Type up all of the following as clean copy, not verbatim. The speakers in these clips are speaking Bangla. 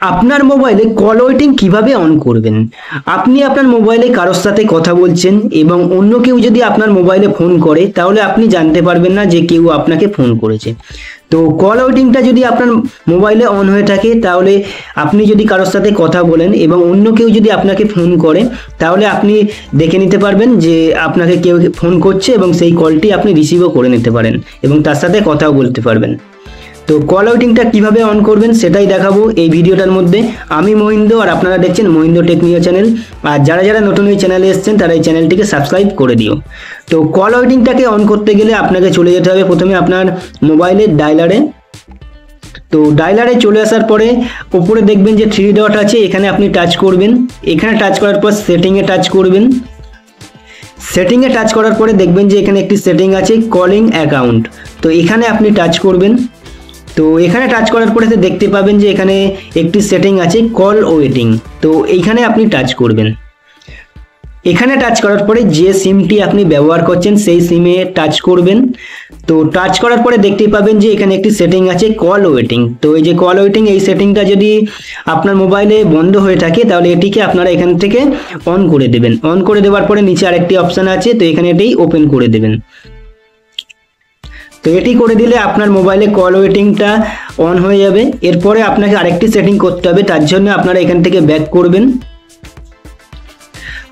আপনার মোবাইলে কল ওয়েটিং কিভাবে অন করবেন। আপনি আপনার মোবাইলে কারোর সাথে কথা বলছেন এবং অন্য কেউ যদি আপনার মোবাইলে ফোন করে তাহলে আপনি জানতে পারবেন না যে কেউ আপনাকে ফোন করেছে। তো কল ওয়েটিংটা যদি আপনার মোবাইলে অন হয়ে থাকে তাহলে আপনি যদি কারোর সাথে কথা বলেন এবং অন্য কেউ যদি আপনাকে ফোন করে তাহলে আপনি দেখে নিতে পারবেন যে আপনাকে কেউ ফোন করছে এবং সেই কলটি আপনি রিসিভও করে নিতে পারেন এবং তার সাথে কথাও বলতে পারবেন। তো কল ওয়েটিংটা কিভাবে অন করবেন সেটাই দেখাবো এই ভিডিওটার মধ্যে। আমি মহিন্দ্র আর আপনারা দেখছেন মহিন্দ্র টেকনিও চ্যানেল। আর যারা যারা নতুন এই চ্যানেলে এসেছেন তারা এই চ্যানেলটিকে সাবস্ক্রাইব করে দিও। তো কল ওয়েটিংটাকে অন করতে গেলে আপনাকে চলে যেতে হবে প্রথমে আপনার মোবাইলের ডায়লারে। তো ডায়লারে চলে আসার পরে উপরে দেখবেন যে 3 ডট আছে, এখানে আপনি টাচ করবেন। এখানে টাচ করার পর সেটিংয়ে টাচ করবেন। সেটিংয়ে টাচ করার পরে দেখবেন যে এখানে একটি সেটিং আছে কলিং অ্যাকাউন্ট, তো এখানে আপনি টাচ করবেন। তো এখানে টাচ করার পরে দেখতে পাবেন যে এখানে একটি সেটিং আছে কল ওয়েটিং, তো এইখানে আপনি টাচ করবেন। এখানে টাচ করার পরে যে সিমটি আপনি ব্যবহার করছেন সেই সিমে টাচ করবেন। তো টাচ করার পরে দেখতেই পাবেন যে এখানে একটি সেটিং আছে কল ওয়েটিং। তো এই যে কল ওয়েটিং এই সেটিংটা যদি আপনার মোবাইলে বন্ধ হয়ে থাকে তাহলে এটিকে আপনারা এখান থেকে অন করে দেবেন। অন করে দেওয়ার পরে নিচে আরেকটি অপশান আছে, তো এখানে এটাই ওপেন করে দেবেন। তো এটি করে দিলে আপনার মোবাইলে কল ওয়েটিংটা অন হয়ে যাবে। এরপরে আপনাকে আরেকটি সেটিং করতে হবে, তার জন্য আপনারা এখান থেকে ব্যাক করবেন।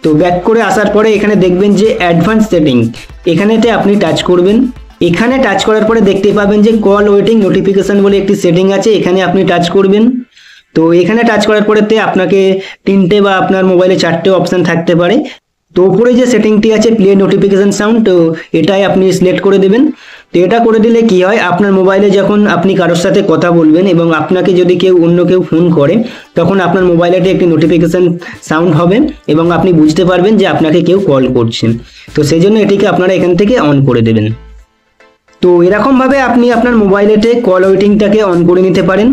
তো ব্যাক করে আসার পরে এখানে দেখবেন যে অ্যাডভান্স সেটিং, এখানেতে আপনি টাচ করবেন। এখানে টাচ করার পরে দেখতে পাবেন যে কল ওয়েটিং নোটিফিকেশন বলে একটি সেটিং আছে, এখানে আপনি টাচ করবেন। তো এখানে টাচ করার পরেতে আপনাকে 3টে বা আপনার মোবাইলে 4টে অপশান থাকতে পারে। তো উপরে যে সেটিংটি আছে প্লে নোটিফিকেশন সাউন্ড, তো এটাই আপনি সিলেক্ট করে দেবেন। তো এটা করে দিলে কি হয়, আপনার মোবাইলে যখন আপনি কারোর সাথে কথা বলবেন এবং আপনাকে যদি অন্য কেউ ফোন করে তখন আপনার মোবাইলেতে একটি নোটিফিকেশন সাউন্ড হবে এবং আপনি বুঝতে পারবেন যে আপনাকে কেউ কল করছে। তো সেই জন্য এটিকে আপনারা এখান থেকে অন করে দেবেন। তো এরকমভাবে আপনি আপনার মোবাইলেতে কল ওয়েটিংটাকে অন করে নিতে পারেন।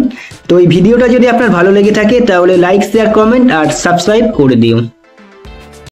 তো এই ভিডিওটা যদি আপনার ভালো লেগে থাকে তাহলে লাইক, শেয়ার, কমেন্ট আর সাবস্ক্রাইব করে দিও।